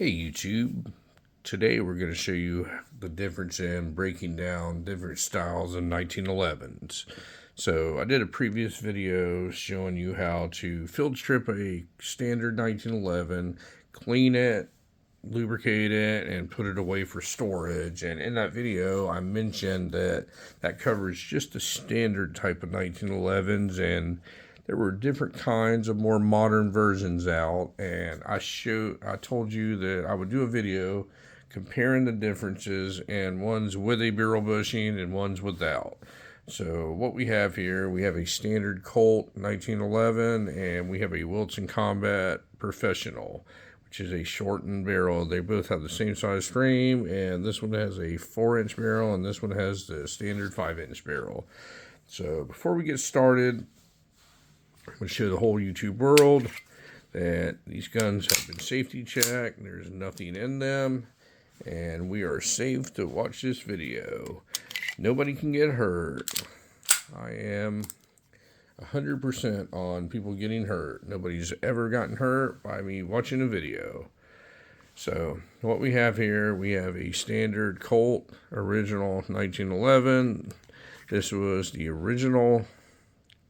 Hey YouTube, today we're going to show you the difference in breaking down different styles in 1911s. So I did a previous video showing you how to field strip a standard 1911, clean it, lubricate it, and put it away for storage. And in that video I mentioned that that covers just the standard type of 1911s, and there were different kinds of more modern versions out, and I told you that I would do a video comparing the differences, and ones with a barrel bushing and ones without. So what we have here, we have a standard Colt 1911, and we have a Wilson Combat Professional, which is a shortened barrel. They both have the same size frame, and this one has a 4-inch barrel, and this one has the standard 5-inch barrel. So before we get started, I'm going to show the whole YouTube world that these guns have been safety checked. There's nothing in them, and we are safe to watch this video. Nobody can get hurt. I am 100% on people getting hurt. Nobody's ever gotten hurt by me watching a video. So what we have here, we have a standard Colt original 1911. This was the original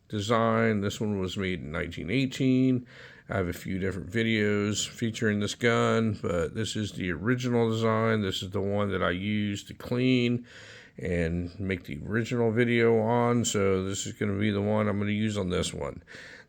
design. This one was made in 1918. I have a few different videos featuring this gun, but this is the original design. This is the one that I used to clean and make the original video on, so this is going to be the one I'm going to use on this one.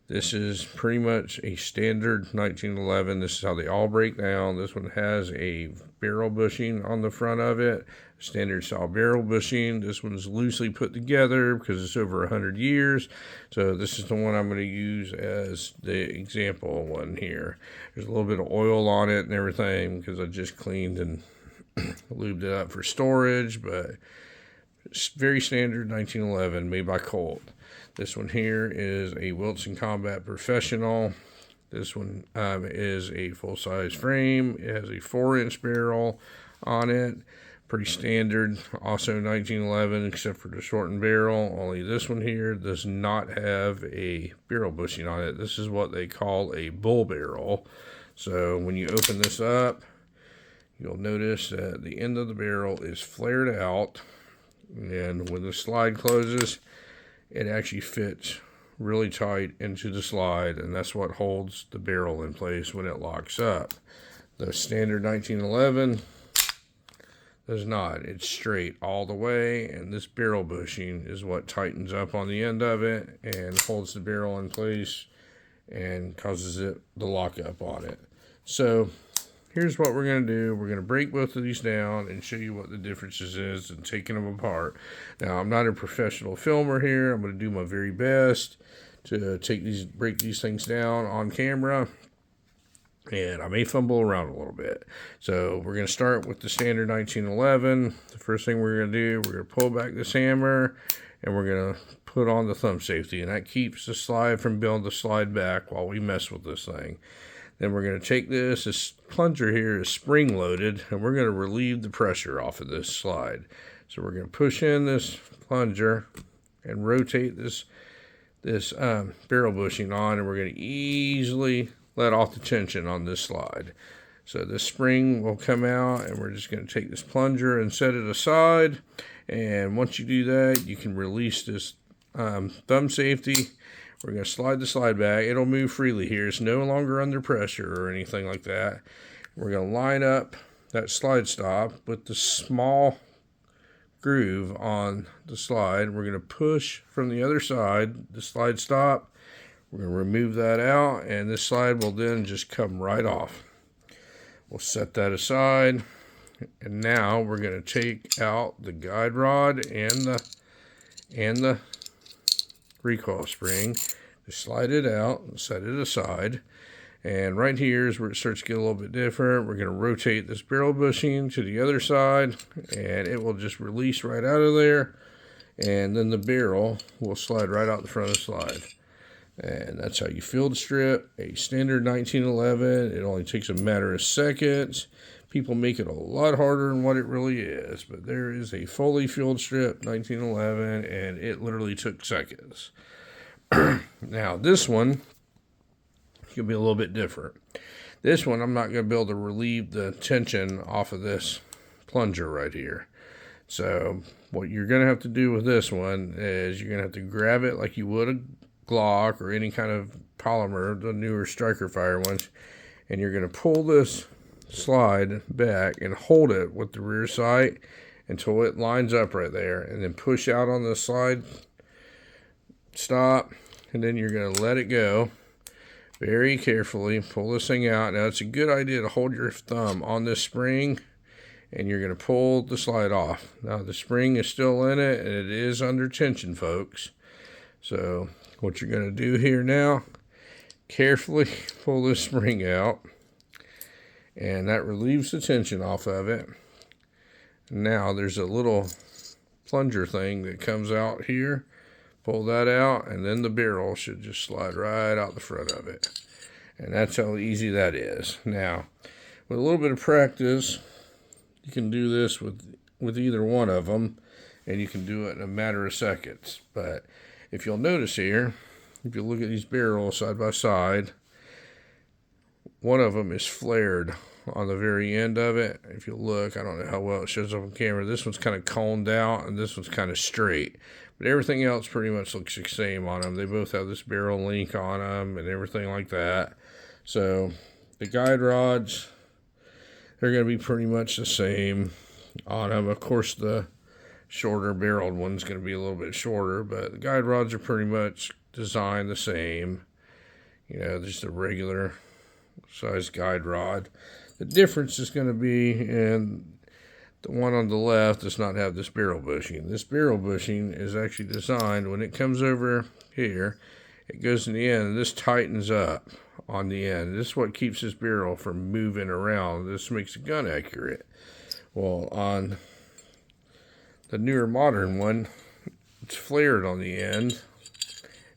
This is pretty much a standard 1911. This is how they all break down. This one has a barrel bushing on the front of it, standard style barrel bushing. This one's loosely put together because it's over 100 years. So this is the one I'm going to use as the example one here. There's a little bit of oil on it and everything because I just cleaned and lubed it up for storage, but it's very standard 1911 made by Colt. This one here is a Wilson Combat Professional. This one is a full-size frame. It has a 4-inch barrel on it. Pretty standard, also 1911, except for the shortened barrel. Only this one here does not have a barrel bushing on it. This is what they call a bull barrel. So when you open this up, you'll notice that the end of the barrel is flared out, and when the slide closes, it actually fits really tight into the slide, and that's what holds the barrel in place when it locks up. The standard 1911 does not. It's straight all the way, and this barrel bushing is what tightens up on the end of it and holds the barrel in place and causes it to lock up on it. So here's what we're going to do. We're going to break both of these down and show you what the differences is and taking them apart. Now, I'm not a professional filmer here. I'm going to do my very best to break these things down on camera, and I may fumble around a little bit. So we're going to start with the standard 1911. The first thing we're going to do, we're going to pull back this hammer, and we're going to put on the thumb safety, and that keeps the slide from being able to slide back while we mess with this thing. Then we're going to take this plunger here is spring loaded, and we're going to relieve the pressure off of this slide. So we're going to push in this plunger and rotate this barrel bushing on, and we're going to easily let off the tension on this slide. So this spring will come out, and we're just going to take this plunger and set it aside. And once you do that, you can release this thumb safety. We're going to slide the slide back. It'll move freely here. It's no longer under pressure or anything like that. We're going to line up that slide stop with the small groove on the slide. We're going to push from the other side, the slide stop. We're going to remove that out, and this slide will then just come right off. We'll set that aside, and now we're going to take out the guide rod and the recoil spring. Just slide it out and set it aside. And right here is where it starts to get a little bit different. We're going to rotate this barrel bushing to the other side, and it will just release right out of there. And then the barrel will slide right out the front of the slide. And that's how you field strip a standard 1911. It only takes a matter of seconds. People make it a lot harder than what it really is, but there is a fully field strip 1911, and it literally took seconds. Now this one, It's going to be a little bit different. This one, I'm not going to be able to relieve the tension off of this plunger right here. So what you're going to have to do with this one is you're going to have to grab it like you would a Glock or any kind of polymer, the newer striker fire ones, and you're going to pull this slide back and hold it with the rear sight until it lines up right there, and then push out on the slide stop, and then you're going to let it go very carefully. Pull this thing out. Now it's a good idea to hold your thumb on this spring, and you're going to pull the slide off. Now the spring is still in it, and it is under tension, folks. So what you're going to do here now, carefully pull this spring out, and that relieves the tension off of it. Now there's a little plunger thing that comes out here. Pull that out, and then the barrel should just slide right out the front of it. And that's how easy that is. Now, with a little bit of practice, you can do this with either one of them, and you can do it in a matter of seconds. But if you'll notice here, if you look at these barrels side by side, one of them is flared on the very end of it. If you look, I don't know how well it shows up on camera. This one's kind of coned out, and this one's kind of straight. But everything else pretty much looks the same on them. They both have this barrel link on them and everything like that. So the guide rods, they're going to be pretty much the same on them. Of course, the shorter barreled one's going to be a little bit shorter, but the guide rods are pretty much designed the same. You know, just a regular size guide rod. The difference is going to be in the one on the left does not have this barrel bushing. This barrel bushing is actually designed, when it comes over here, it goes in the end, and this tightens up on the end. This is what keeps this barrel from moving around. This makes the gun accurate. Well, on the newer modern one, it's flared on the end.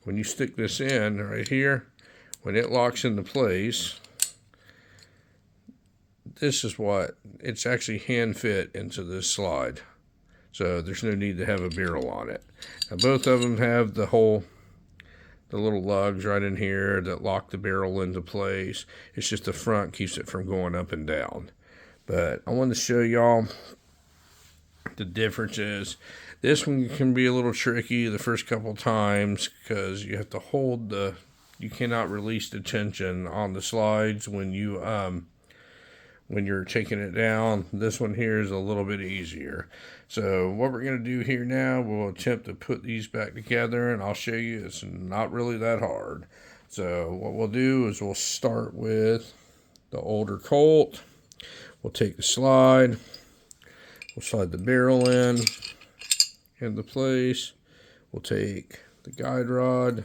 When you stick this in right here, when it locks into place, this is what it's actually hand fit into this slide, so there's no need to have a barrel on it. Now both of them have the little lugs right in here that lock the barrel into place. It's just the front keeps it from going up and down. But I wanted to show y'all the differences. This one can be a little tricky the first couple times because you have to hold you cannot release the tension on the slides when you're taking it down. This one here is a little bit easier. So what we're going to do here now, we'll attempt to put these back together, and I'll show you it's not really that hard. So what we'll do is we'll start with the older Colt. We'll take the slide, we'll slide the barrel into place. We'll take the guide rod,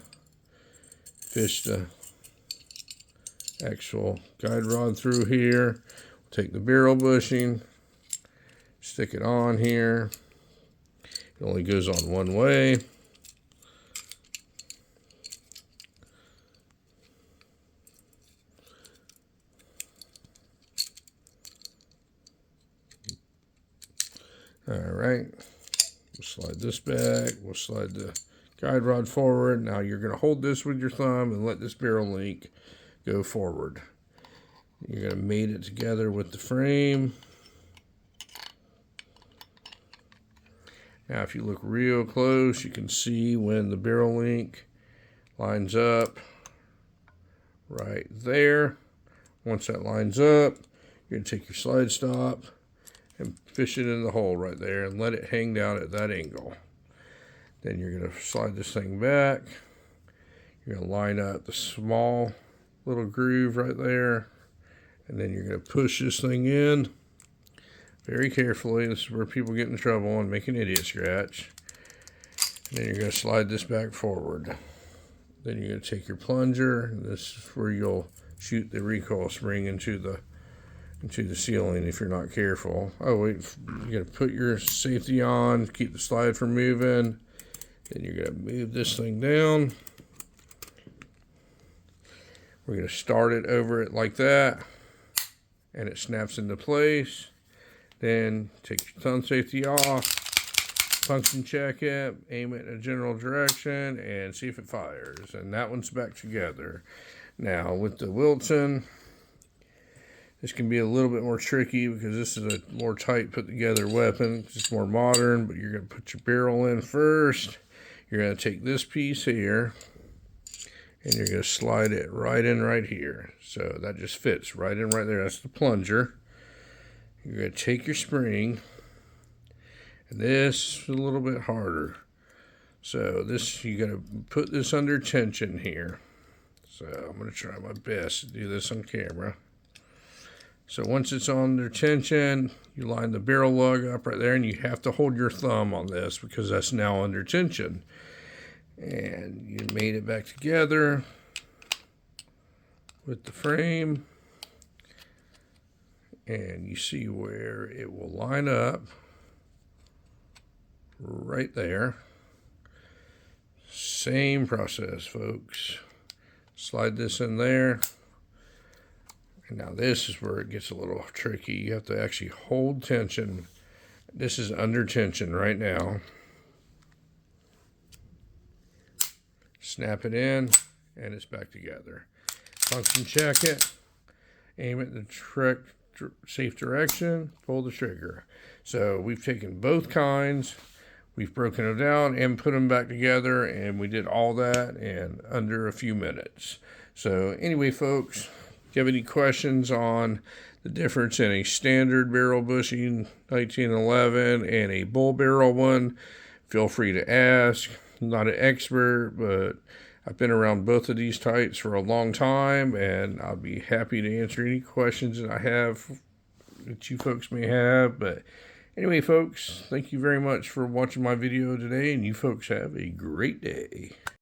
fish the actual guide rod through here. Take the barrel bushing, stick it on here. It only goes on one way. All right, we'll slide this back. We'll slide the guide rod forward. Now you're going to hold this with your thumb and let this barrel link go forward. You're going to mate it together with the frame. Now if you look real close, you can see when the barrel link lines up right there. Once that lines up, you're going to take your slide stop and fish it in the hole right there and let it hang down at that angle. Then you're going to slide this thing back. You're going to line up the small little groove right there. And then you're going to push this thing in very carefully. This is where people get in trouble and make an idiot scratch. And then you're going to slide this back forward. Then you're going to take your plunger. And this is where you'll shoot the recoil spring into the ceiling if you're not careful. Oh wait, you got to put your safety on, keep the slide from moving. Then you're going to move this thing down. We're going to start it over it like that, and it snaps into place. Then take your thumb safety off, function check it, aim it in a general direction, and see if it fires. And that one's back together. Now with the Wilson, This can be a little bit more tricky because this is a more tight put together weapon. It's more modern, but you're going to put your barrel in first. You're going to take this piece here and you're going to slide it right in right here. So that just fits right in right there. That's the plunger. You're going to take your spring, and this is a little bit harder. So this, you got to put this under tension here. So I'm going to try my best to do this on camera. So once it's under tension, you line the barrel lug up right there, and you have to hold your thumb on this because that's now under tension. And you made it back together with the frame, and you see where it will line up right there. Same process, folks. Slide this in there. And now this is where it gets a little tricky. You have to actually hold tension. This is under tension right now. Snap it in, and it's back together. Function check it. Aim it in the safe direction. Pull the trigger. So we've taken both kinds. We've broken them down and put them back together, and we did all that in under a few minutes. So anyway, folks, if you have any questions on the difference in a standard barrel bushing 1911 and a bull barrel one, feel free to ask. I'm not an expert, but I've been around both of these types for a long time, and I'll be happy to answer any questions that I have that you folks may have. But anyway, folks, thank you very much for watching my video today, and you folks have a great day.